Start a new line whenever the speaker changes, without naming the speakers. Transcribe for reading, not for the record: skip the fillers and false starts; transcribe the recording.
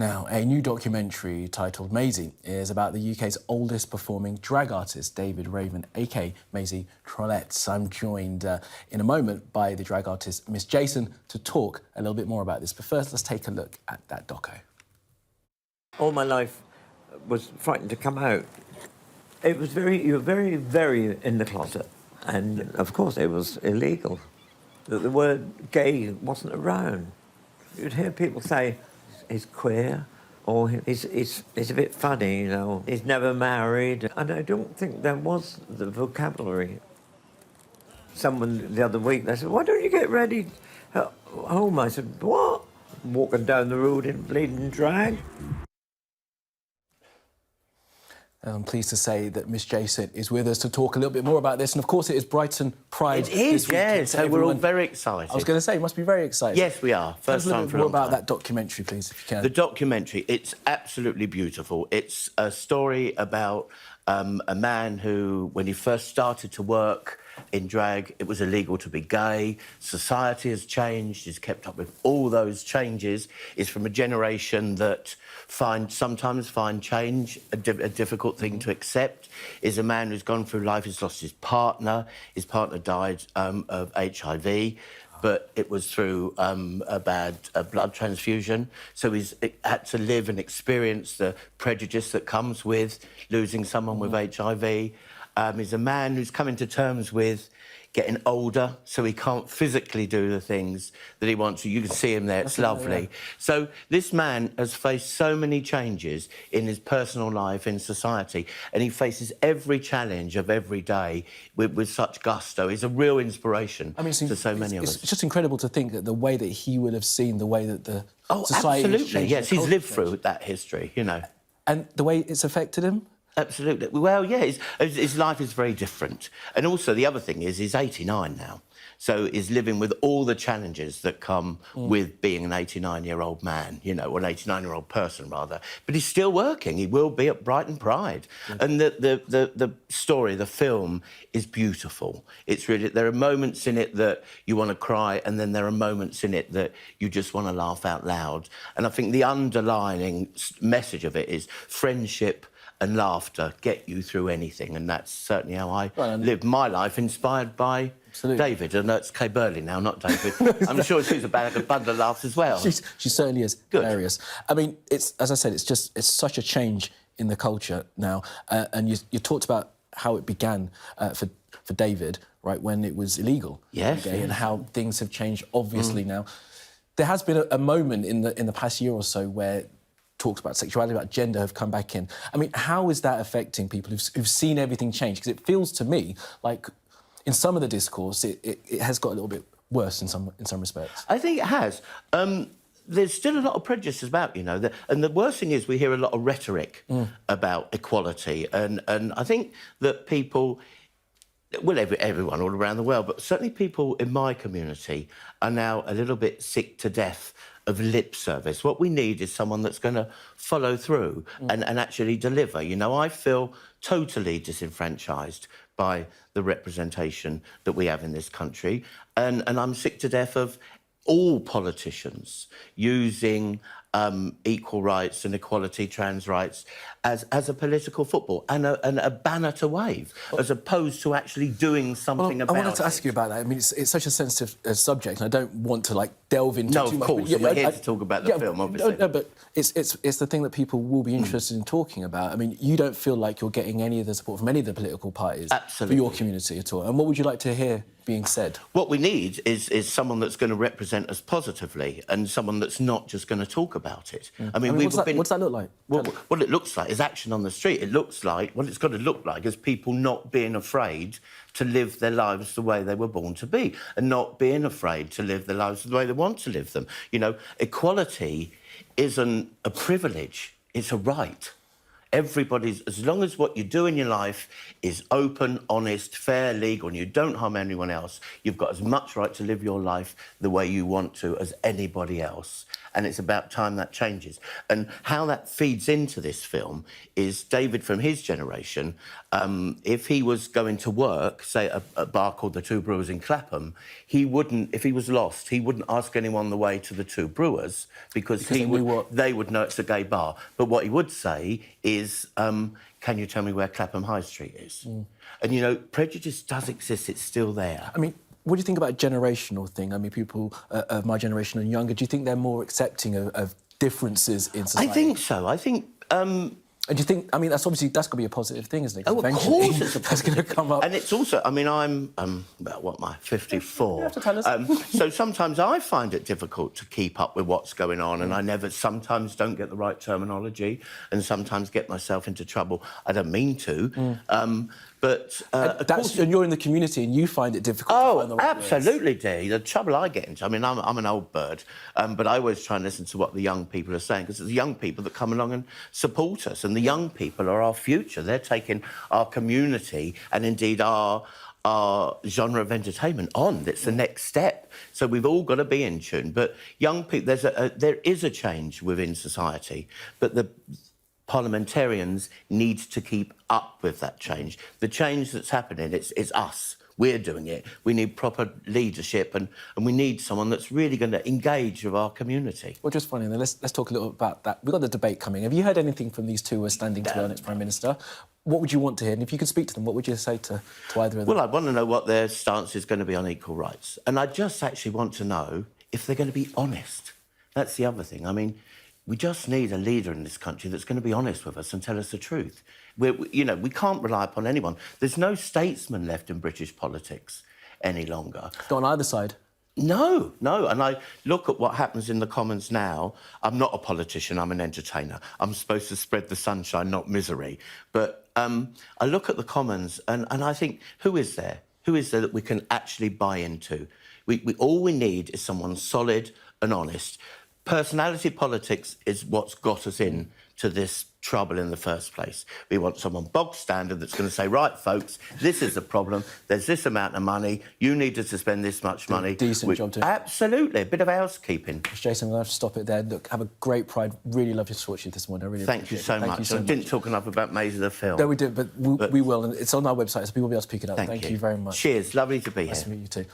Now, a new documentary titled Maisie is about the UK's oldest performing drag artist, David Raven, aka Maisie Trollettes. I'm joined in a moment by the drag artist Miss Jason to talk a little bit more about this. But first, let's take a look at that doco.
All my life was frightened to come out. You were very, very in the closet. And, of course, it was illegal. The word gay wasn't around. You'd hear people say, he's queer, or he's a bit funny, you know. He's never married. And I don't think there was the vocabulary. Someone the other week, they said, why don't you get ready at home? I said, what? Walking down the road in bleeding drag.
I'm pleased to say that Miss Jason is with us to talk a little bit more about this. And, of course, it is Brighton Pride.
It is, yes. So we're all very excited.
I was going to say, you must be very excited.
Yes, we are.
First time for a long time. Tell us a little bit more about that documentary, please, if you can.
The documentary, it's absolutely beautiful. It's a story about a man who, when he first started to work in drag, it was illegal to be gay. Society has changed. He's kept up with all those changes. He's from a generation that sometimes find change a difficult thing to accept. Is a man who's gone through life. He's lost his partner. His partner died of HIV, but it was through a bad blood transfusion. So he's had to live and experience the prejudice that comes with losing someone with HIV. He's a man who's coming to terms with getting older, so he can't physically do the things that he wants to. You can see him there, it's lovely. Yeah. So this man has faced so many changes in his personal life, in society, and he faces every challenge of every day with such gusto. He's a real inspiration to so many of us.
It's just incredible to think that the way that he would have seen the way that the society...
Oh, absolutely, yes, he's lived through that history, you know.
And the way it's affected him?
Absolutely. Well, yeah, his life is very different. And also, the other thing is he's 89 now. So he's living with all the challenges that come with being an 89-year-old man, you know, or an 89-year-old person, rather. But he's still working. He will be at Brighton Pride. And the story, the film, is beautiful. It's really... There are moments in it that you want to cry, and then there are moments in it that you just want to laugh out loud. And I think the underlying message of it is friendship and laughter get you through anything, and that's certainly how I lived my life, inspired by David. And that's Kay Burley now, not David. I'm sure she's a bundle of laughs as well.
She certainly is. Good. Hilarious. I mean, it's, as I said, it's such a change in the culture now. And you talked about how it began for David, right, when it was illegal.
Yes.
Okay, and how things have changed, obviously, now. There has been a moment in the past year or so where talks about sexuality, about gender have come back in. I mean, how is that affecting people who've seen everything change? Because it feels to me like in some of the discourse, it has got a little bit worse in some respects.
I think it has. There's still a lot of prejudice about, you know, and the worst thing is we hear a lot of rhetoric about equality, and I think that people... Well, everyone all around the world, but certainly people in my community are now a little bit sick to death of lip service. What we need is someone that's going to follow through and actually deliver. You know, I feel totally disenfranchised by the representation that we have in this country, and I'm sick to death of all politicians using equal rights and equality, trans rights, as a political football and a banner to wave, as opposed to actually doing something about it.
I wanted to ask you about that. I mean, it's such a sensitive subject, and I don't want to, like, delve into too much.
No, of course, we're here to talk about the film, obviously.
No, but it's the thing that people will be interested in talking about. I mean, you don't feel like you're getting any of the support from any of the political parties for your community at all. And what would you like to hear being said?
What we need is someone that's going to represent us positively and someone that's not just going to talk about it. I mean,
what does that look like?
Well, what it looks like is action on the street. It looks like, what it's got to look like is people not being afraid to live their lives the way they were born to be and not being afraid to live their lives the way they want to live them. You know, equality isn't a privilege, it's a right. Everybody's, as long as what you do in your life is open, honest, fair, legal, and you don't harm anyone else, you've got as much right to live your life the way you want to as anybody else. And it's about time that changes. And how that feeds into this film is David from his generation, if he was going to work, say, at a bar called the Two Brewers in Clapham, he wouldn't, if he was lost, he wouldn't ask anyone the way to the Two Brewers because they would know it's a gay bar. But what he would say is, can you tell me where Clapham High Street is? And, you know, prejudice does exist, it's still there.
I mean, what do you think about a generational thing? I mean, people of my generation and younger, do you think they're more accepting of differences in society?
I think so. I think...
And do you think, I mean, that's got to be a positive thing, isn't it?
Oh, of course it's a positive
going to come up.
And it's also, I mean, I'm, about, what am I, 54.
You have to tell us.
So sometimes I find it difficult to keep up with what's going on, and I sometimes don't get the right terminology and sometimes get myself into trouble. I don't mean to. But of course,
and you're in the community and you find it difficult to find the right
absolutely, dear. The trouble I get into, I mean, I'm an old bird, but I always try and listen to what the young people are saying, because it's the young people that come along and support us, and the young people are our future. They're taking our community and indeed our genre of entertainment on. It's the next step. So we've all got to be in tune. But young people, there is a change within society, but the parliamentarians need to keep up with that change. The change that's happening, it's us. We're doing it. We need proper leadership and we need someone that's really going to engage with our community.
Well, just funny, then let's talk a little about that. We've got the debate coming. Have you heard anything from these two who are standing to be our next Prime Minister? What would you want to hear? And if you could speak to them, what would you say to either of them?
Well, I want to know what their stance is going to be on equal rights. And I just actually want to know if they're going to be honest. That's the other thing. I mean, we just need a leader in this country that's going to be honest with us and tell us the truth. You know, we can't rely upon anyone. There's no statesman left in British politics any longer.
Not on either side.
No. And I look at what happens in the Commons now. I'm not a politician, I'm an entertainer. I'm supposed to spread the sunshine, not misery. But I look at the Commons and I think, who is there? Who is there that we can actually buy into? All we need is someone solid and honest. Personality politics is what's got us in to this trouble in the first place. We want someone bog standard that's going to say, right, folks, this is the problem. There's this amount of money. You need to spend this much money.
Decent job too.
Absolutely, a bit of housekeeping.
Jason, I'm going to have to stop it there. Look, have a great Pride. Really love your talk you this morning. I really
Thank you so much.
You so
I didn't talk enough about Maisie the film.
No, we did, but we will, and it's on our website, so people will be able to pick it up. Thank you very much.
Cheers. Lovely to be here.
Nice to meet you too.